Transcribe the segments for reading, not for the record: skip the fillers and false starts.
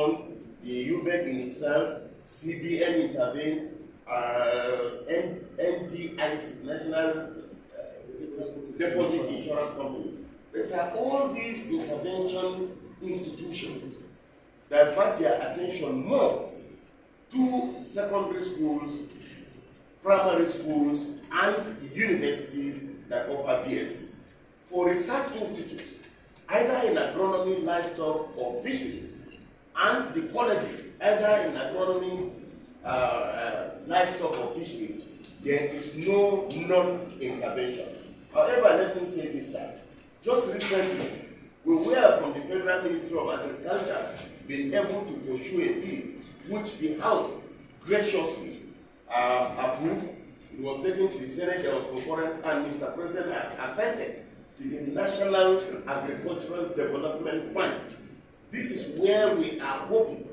on, the UBEC in itself, CBN intervenes, NDIC, National Deposit Insurance Company. These are all these intervention institutions that divert their attention more to secondary schools, primary schools, and universities that offer BSc. For research institutes, either in agronomy, livestock, or fisheries, and the colleges, either in agronomy, livestock, or fisheries, there is no non-intervention. However, let me say this side. Just recently, we were from the Federal Ministry of Agriculture been able to pursue a bill which the House graciously approved. It was taken to the Senate, there was concurrence, and Mr. President has assented to the National Agricultural Development Fund. This is where we are hoping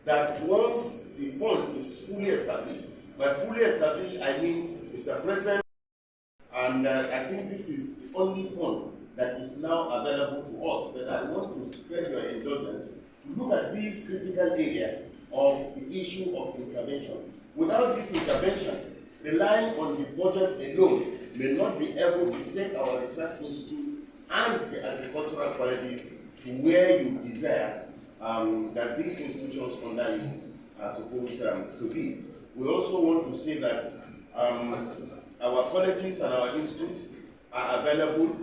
that once the fund is fully established, by fully established I mean Mr. President, and I think this is the only fund that is now available to us, but I want to spread your indulgence to look at these critical areas of the issue of intervention. Without this intervention, relying on the budget alone may not be able to take our research institute and the agricultural colleges to where you desire that these institutions under you are supposed to be. We also want to say that our colleges and our institutes are available.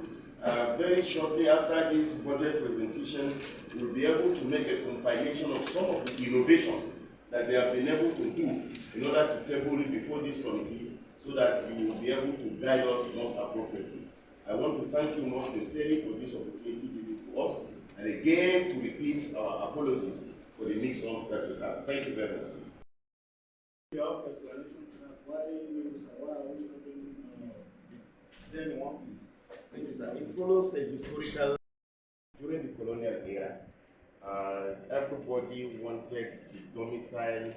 Very shortly after this budget presentation, we'll be able to make a compilation of some of the innovations that they have been able to do in order to table it before this committee so that you will be able to guide us most appropriately. I want to thank you most sincerely for this opportunity given to us, and again to repeat our apologies for the mix-up that we have. Thank you very much. Your explanation, why are we not doing then one piece? Thank you, sir. It follows a historical. During the colonial era, everybody wanted to domicile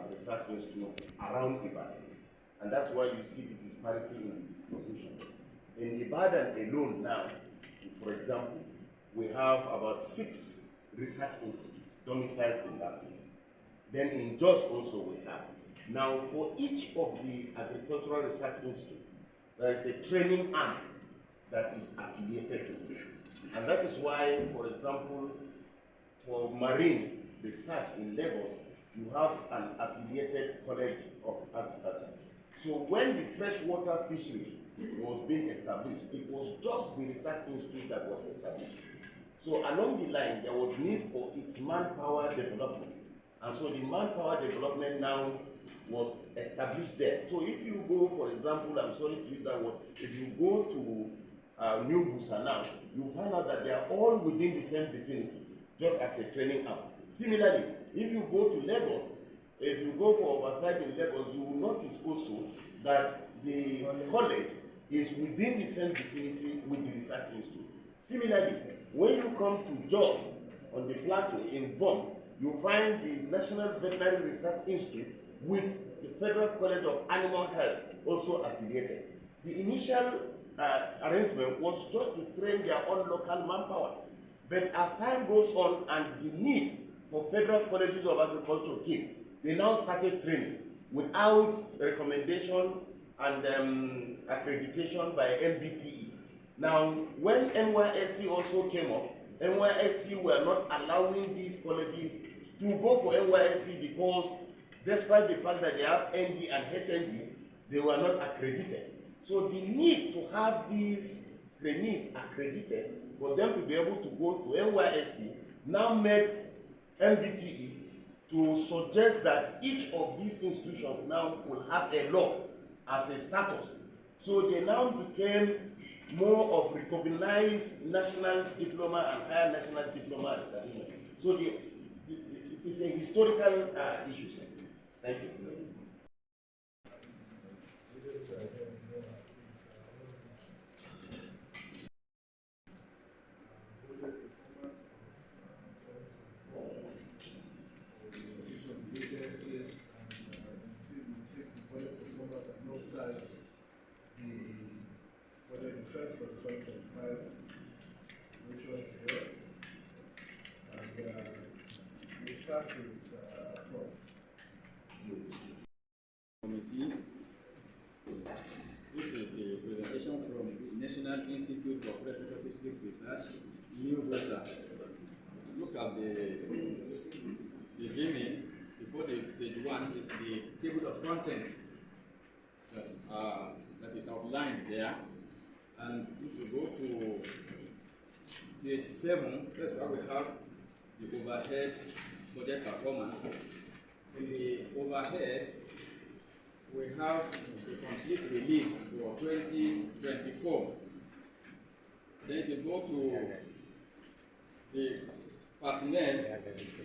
research institute around Ibadan. And that's why you see the disparity in the distribution. In Ibadan alone now, for example, we have about 6 research institutes domiciled in that place. Then in Jos also we have. Now for each of the agricultural research institutes, there is a training arm that is affiliated with it. And that is why, for example, for marine research in Lagos, you have an affiliated college of agriculture. So when the freshwater fishery was being established, it was just the research institute that was established. So along the line, there was need for its manpower development. And so the manpower development now was established there. So if you go, for example, I'm sorry to use that word, if you go to New Busa now, you find out that they are all within the same vicinity, just as a training arm. Similarly, if you go to Lagos, if you go for oversight in Lagos, you will notice also that the college is within the same vicinity with the research institute. Similarly, when you come to Jos on the plateau in Vom, you find the National Veterinary Research Institute with the Federal College of Animal Health also affiliated. The initial arrangement was just to train their own local manpower. But as time goes on and the need for federal colleges of agriculture came, they now started training without recommendation and accreditation by MBTE. Now, when NYSC also came up, NYSC were not allowing these colleges to go for NYSC because despite the fact that they have ND and HND, they were not accredited. So the need to have these trainees accredited for them to be able to go to NYSC now made MBTE to suggest that each of these institutions now will have a law as a status. So they now became more of recognized national diploma and higher national diploma establishment. So it is a historical issue. Thank you, sir. For the 2025 which was here, and start with Prof. Committee. This is the presentation from the National Institute for Freshwater Fisheries Research, LAGOS. Look at the beginning. Before the page 1 is the table of contents that is outlined there. And if you go to page 7, that's where we have the overhead budget performance. In the overhead, we have the complete release for 2024. Then if you go to the personnel,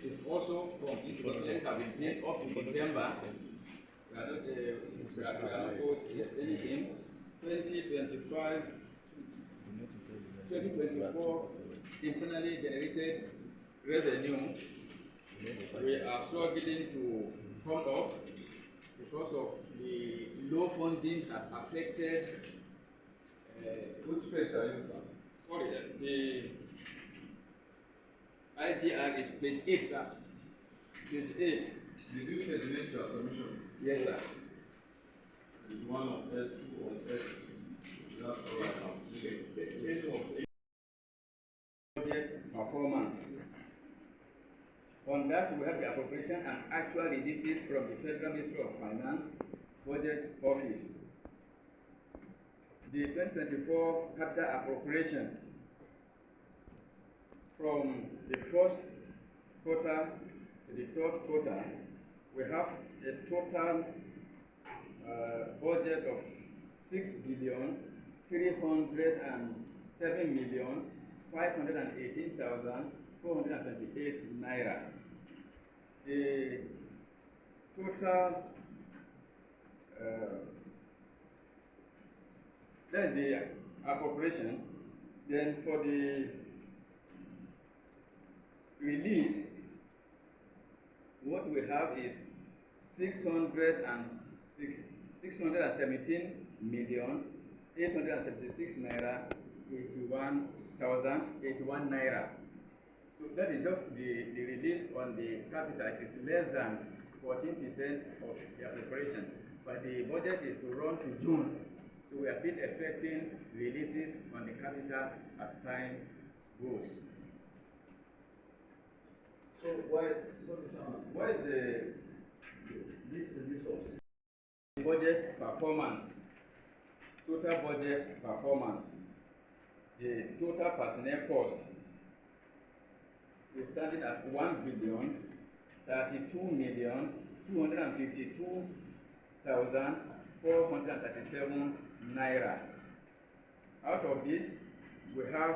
it's also complete because salaries have been paid up to December. We are not owed anything. 2024 internally generated revenue, we are struggling to come up because of the low funding has affected Which page are you on? sorry, the IGR is page 8, sir. Page 8. Did you terminate your submission? Yes, sir. It's one of S, 2 of S. That's all I can see. Budget performance. On that, we have the appropriation and actual releases from the Federal Ministry of Finance Budget Office. The 2024 capital appropriation from the first quarter to the third quarter, we have a total budget of 6,307,518,428 naira. The total that's the appropriation. Then for the release, what we have is 617,876 naira 81,081 naira. So that is just the release on the capital. It is less than 14% of the appropriation, but the budget is to run to June. So we are still expecting releases on the capital as time goes. So why is this of Budget performance, total budget performance, the total personnel cost is standing at 1,32,252,437 naira. Out of this, we have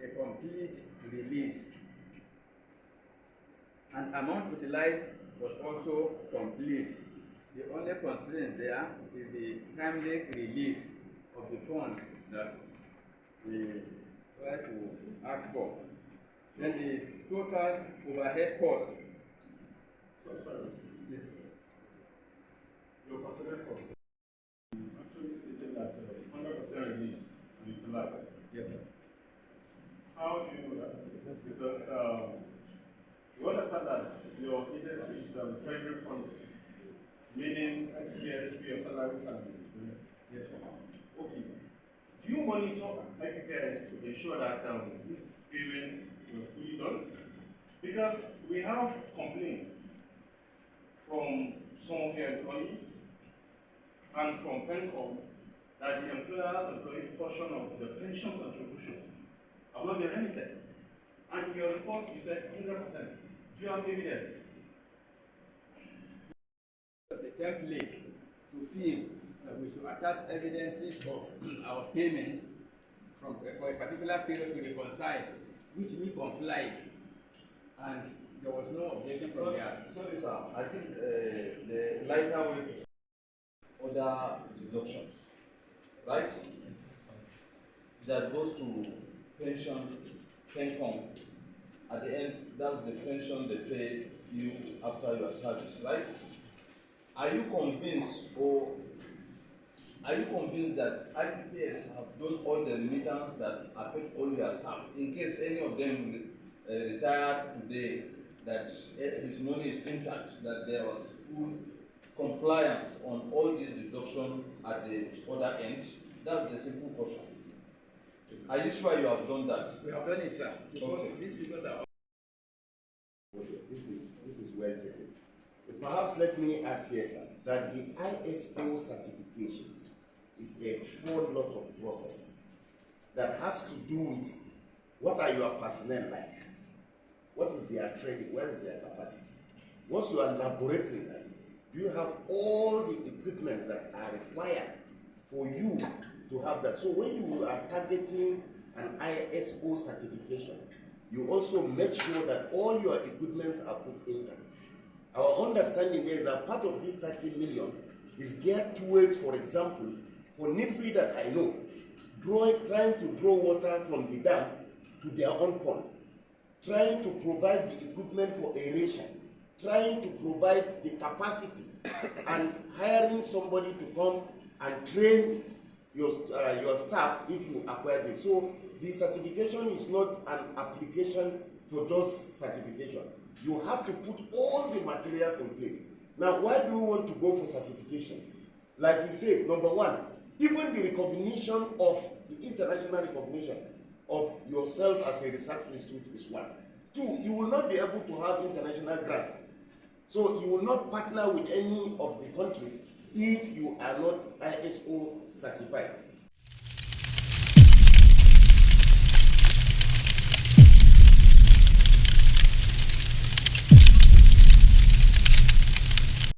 a complete release. And amount utilized was also complete. The only constraint there is the timely release of the funds that we try to ask for. Then the total overhead cost. Sorry. Yes. Your personnel cost actually stated that 100% release and utilized. Yes, sir. How do you know that? Because you understand that your agency is treasury funded, meaning IPPS pay your salaries and Yes, sir. okay. Do you monitor IPPS to ensure that these payments were fully done? Because we have complaints from some of your employees and from PENCOM that the employee portion of the pension contributions have not been remitted. And in your report, you said 100%. Do you have evidence? The template to fill we should attach evidences of our payments for a particular period to reconcile, which we complied, and there was no objection from there. Sorry, sir. I think the lighter way to other deductions, right? That goes to pension, PENCOM. At the end, that's the pension they pay you after your service, right? Are you convinced that IPPS have done all the remittance that affect all your staff? In case any of them retire today, that his money is intact, that there was full compliance on all these deductions at the other end? That's the simple question. Are you sure you have done that? We have done it, sir, because Okay. these figures are. Okay, this is well taken. Perhaps let me add here, sir, that the ISO certification is a whole lot of process that has to do with what are your personnel like, what is their training, what is their capacity, what's your laboratory like, do you have all the equipment that are required for you to have that. So when you are targeting an ISO certification, you also make sure that all your equipments are put in there. Our understanding there is that part of this 30 million is geared towards, for example, for NIFRI that I know, trying to draw water from the dam to their own pond, trying to provide the equipment for aeration, trying to provide the capacity, and hiring somebody to come and train your staff if you acquire this. So the certification is not an application for just certification. You have to put all the materials in place. Now, why do you want to go for certification? Like you said, number one, even the recognition of the international recognition of yourself as a research institute is one. Two, you will not be able to have international grants. So you will not partner with any of the countries if you are not ISO certified.